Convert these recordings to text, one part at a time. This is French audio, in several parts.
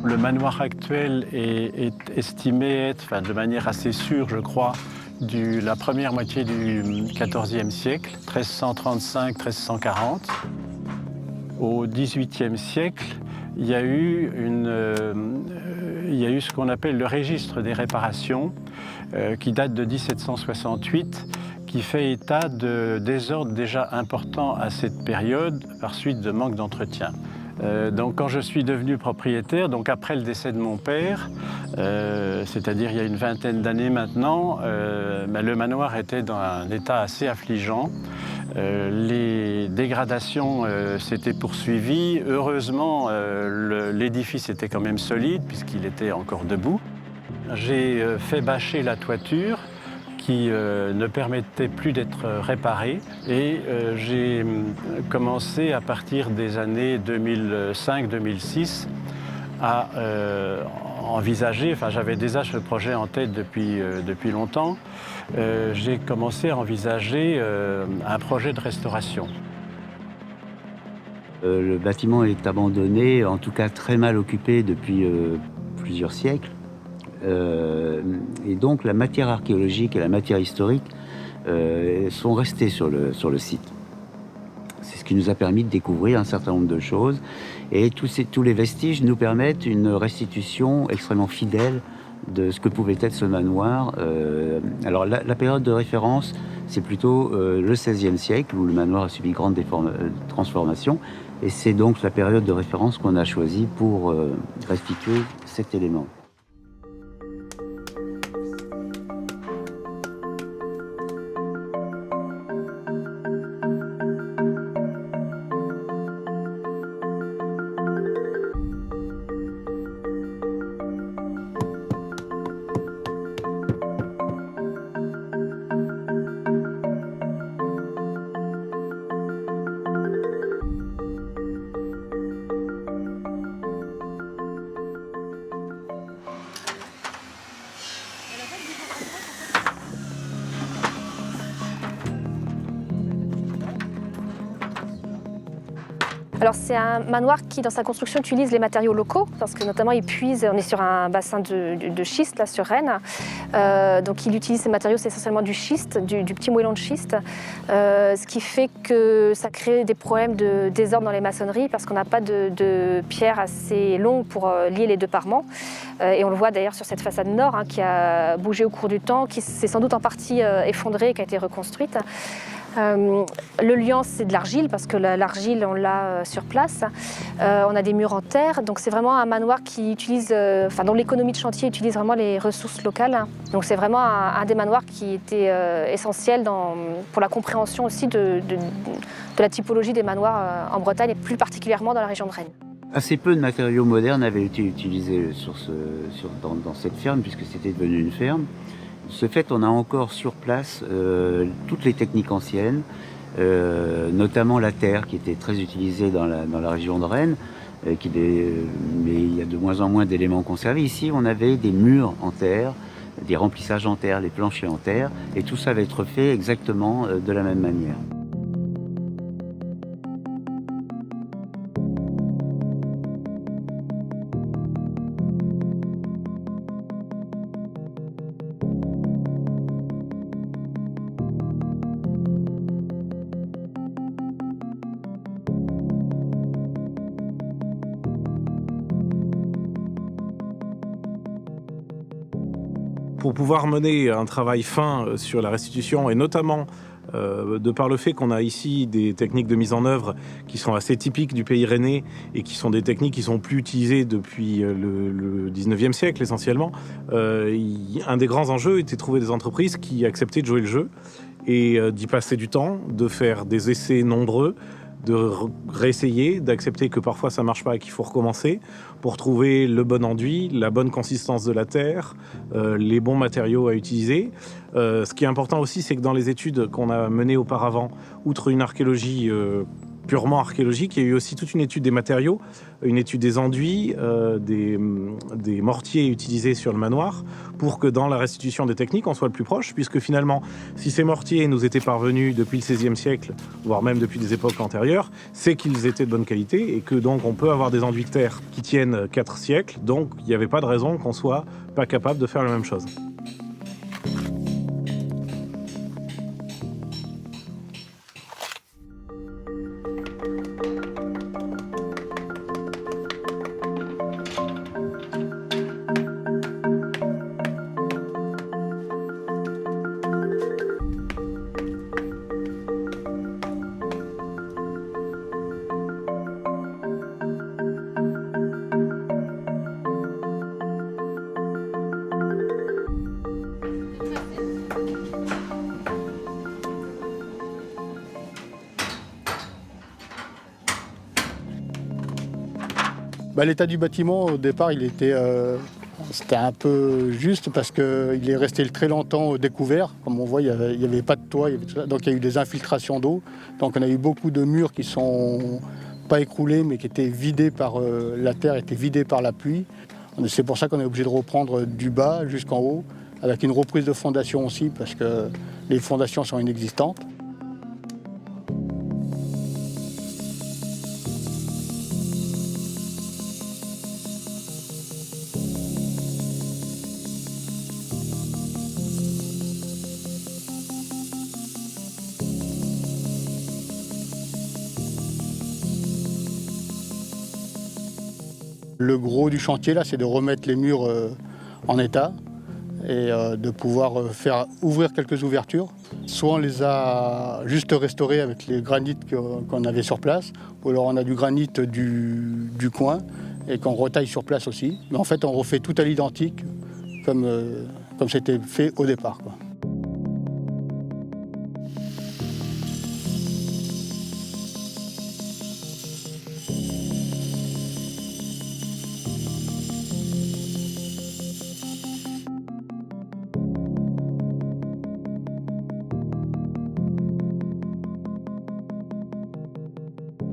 Le manoir actuel est estimé être, enfin, de manière assez sûre, je crois, la première moitié du XIVe siècle, 1335-1340. Au XVIIIe siècle, il y a eu ce qu'on appelle le registre des réparations, qui date de 1768, qui fait état de désordres déjà importants à cette période par suite de manque d'entretien. Donc quand je suis devenu propriétaire, donc après le décès de mon père, c'est-à-dire il y a une vingtaine d'années maintenant, le manoir était dans un état assez affligeant. Les dégradations s'étaient poursuivies. Heureusement, l'édifice était quand même solide puisqu'il était encore debout. J'ai fait bâcher la toiture qui ne permettait plus d'être réparée. Et j'ai commencé à partir des années 2005-2006 à envisager, enfin j'avais déjà ce projet en tête depuis longtemps, j'ai commencé à envisager un projet de restauration. Le bâtiment est abandonné, en tout cas très mal occupé depuis plusieurs siècles. Et donc la matière archéologique et la matière historique sont restées sur le site. C'est ce qui nous a permis de découvrir un certain nombre de choses. Et tous les vestiges nous permettent une restitution extrêmement fidèle de ce que pouvait être ce manoir. Alors la période de référence, c'est plutôt le XVIe siècle, où le manoir a subi grande transformation. Et c'est donc la période de référence qu'on a choisie pour restituer cet élément. Alors c'est un manoir qui, dans sa construction, utilise les matériaux locaux, parce que notamment il puise, on est sur un bassin de schiste, là, sur Rennes. Donc il utilise ces matériaux, c'est essentiellement du schiste, du petit moellon de schiste, ce qui fait que ça crée des problèmes de désordre dans les maçonneries, parce qu'on n'a pas de pierre assez longue pour lier les deux parements. Et on le voit d'ailleurs sur cette façade nord, qui a bougé au cours du temps, qui s'est sans doute en partie effondrée et qui a été reconstruite. Le liant, c'est de l'argile, parce que l'argile, on l'a sur place. On a des murs en terre, donc c'est vraiment un manoir qui utilise, dont l'économie de chantier utilise vraiment les ressources locales. Donc c'est vraiment un des manoirs qui était essentiel pour la compréhension aussi de la typologie des manoirs en Bretagne, et plus particulièrement dans la région de Rennes. Assez peu de matériaux modernes avaient été utilisés dans cette ferme, puisque c'était devenu une ferme. De ce fait, on a encore sur place toutes les techniques anciennes, notamment la terre qui était très utilisée dans la région de Rennes, mais il y a de moins en moins d'éléments conservés. Ici, on avait des murs en terre, des remplissages en terre, les planchers en terre, et tout ça va être fait exactement de la même manière. Pour pouvoir mener un travail fin sur la restitution, et notamment de par le fait qu'on a ici des techniques de mise en œuvre qui sont assez typiques du pays rennais et qui sont des techniques qui sont plus utilisées depuis le 19e siècle essentiellement, un des grands enjeux était de trouver des entreprises qui acceptaient de jouer le jeu et d'y passer du temps, de faire des essais nombreux, de réessayer, d'accepter que parfois ça marche pas et qu'il faut recommencer pour trouver le bon enduit, la bonne consistance de la terre, les bons matériaux à utiliser. Ce qui est important aussi, c'est que dans les études qu'on a menées auparavant, outre une archéologie purement archéologique, il y a eu aussi toute une étude des matériaux, une étude des enduits, des mortiers utilisés sur le manoir, pour que dans la restitution des techniques, on soit le plus proche, puisque finalement, si ces mortiers nous étaient parvenus depuis le XVIe siècle, voire même depuis des époques antérieures, c'est qu'ils étaient de bonne qualité, et que donc on peut avoir des enduits de terre qui tiennent 4 siècles, donc il n'y avait pas de raison qu'on soit pas capable de faire la même chose. L'état du bâtiment, au départ, c'était un peu juste parce qu'il est resté très longtemps découvert. Comme on voit, il n'y avait pas de toit, donc il y a eu des infiltrations d'eau. Donc on a eu beaucoup de murs qui ne sont pas écroulés, mais qui étaient vidés par la terre, étaient vidés par la pluie. C'est pour ça qu'on est obligé de reprendre du bas jusqu'en haut, avec une reprise de fondation aussi, parce que les fondations sont inexistantes. Le gros du chantier, là, c'est de remettre les murs en état et de pouvoir faire ouvrir quelques ouvertures. Soit on les a juste restaurés avec les granites qu'on avait sur place, ou alors on a du granit du coin et qu'on retaille sur place aussi. Mais en fait, on refait tout à l'identique comme c'était fait au départ, quoi.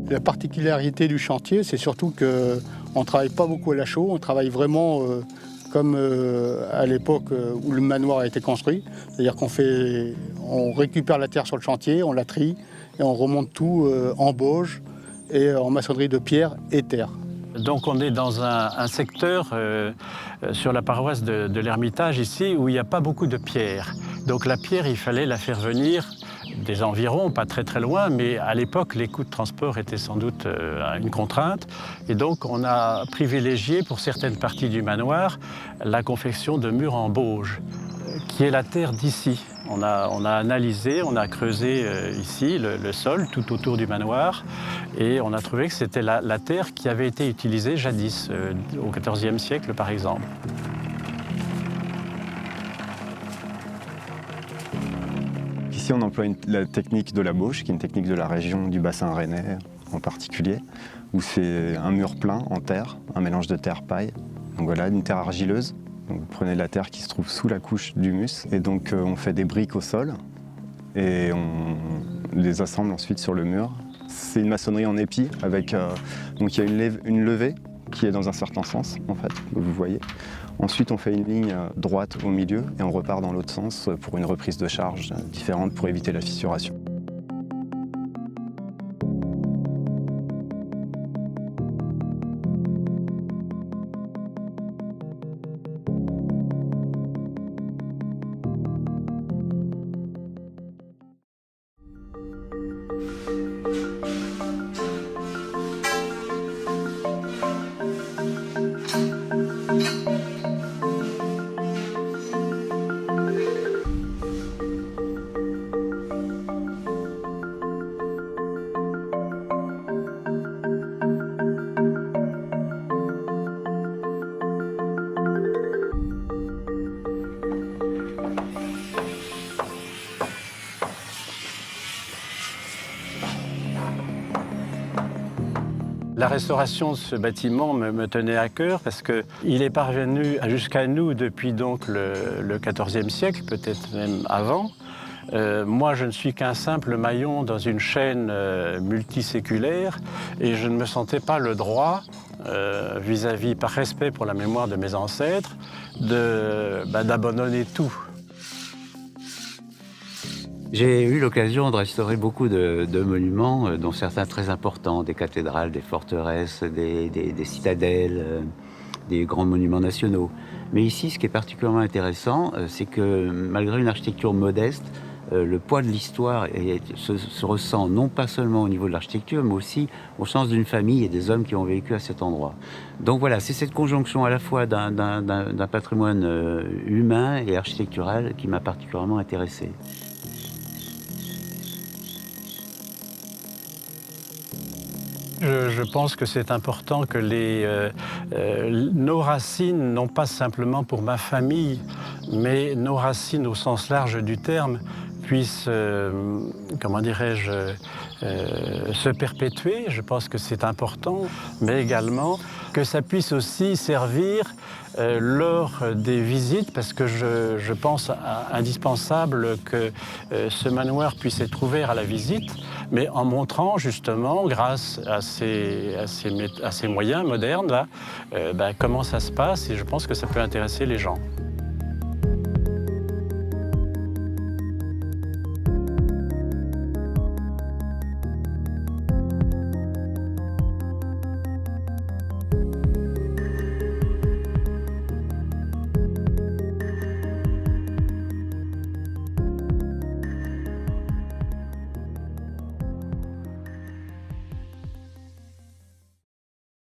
La particularité du chantier, c'est surtout qu'on ne travaille pas beaucoup à la chaux, on travaille vraiment comme à l'époque où le manoir a été construit. C'est-à-dire on récupère la terre sur le chantier, on la trie et on remonte tout en bauge et en maçonnerie de pierre et terre. Donc on est dans un secteur sur la paroisse de l'Ermitage ici où il n'y a pas beaucoup de pierre. Donc la pierre, il fallait la faire venir des environs, pas très loin, mais à l'époque, les coûts de transport étaient sans doute une contrainte. Et donc, on a privilégié pour certaines parties du manoir la confection de murs en bauge, qui est la terre d'ici. On a analysé, on a creusé ici le sol tout autour du manoir et on a trouvé que c'était la terre qui avait été utilisée jadis, au XIVe siècle par exemple. Ici, on emploie la technique de la bauge, qui est une technique de la région du bassin rennais en particulier, où c'est un mur plein en terre, un mélange de terre-paille. Donc voilà, une terre argileuse. Donc vous prenez la terre qui se trouve sous la couche d'humus, et donc on fait des briques au sol, et on les assemble ensuite sur le mur. C'est une maçonnerie en épi, avec donc il y a une levée qui est dans un certain sens, en fait, vous voyez. Ensuite, on fait une ligne droite au milieu et on repart dans l'autre sens pour une reprise de charge différente pour éviter la fissuration. La restauration de ce bâtiment me tenait à cœur parce qu'il est parvenu jusqu'à nous depuis donc le XIVe siècle, peut-être même avant. Moi, je ne suis qu'un simple maillon dans une chaîne multiséculaire et je ne me sentais pas le droit, vis-à-vis, par respect pour la mémoire de mes ancêtres, d'abandonner tout. J'ai eu l'occasion de restaurer beaucoup de monuments, dont certains très importants, des cathédrales, des forteresses, des citadelles, des grands monuments nationaux. Mais ici, ce qui est particulièrement intéressant, c'est que malgré une architecture modeste, le poids de l'histoire se ressent non pas seulement au niveau de l'architecture, mais aussi au sens d'une famille et des hommes qui ont vécu à cet endroit. Donc voilà, c'est cette conjonction à la fois d'un patrimoine humain et architectural qui m'a particulièrement intéressé. Je pense que c'est important que nos racines, non pas simplement pour ma famille, mais nos racines au sens large du terme, puissent, comment dirais-je, se perpétuer. Je pense que c'est important, mais également que ça puisse aussi servir lors des visites, parce que je pense indispensable que ce manoir puisse être ouvert à la visite, mais en montrant justement, grâce à ces moyens modernes, là, comment ça se passe, et je pense que ça peut intéresser les gens.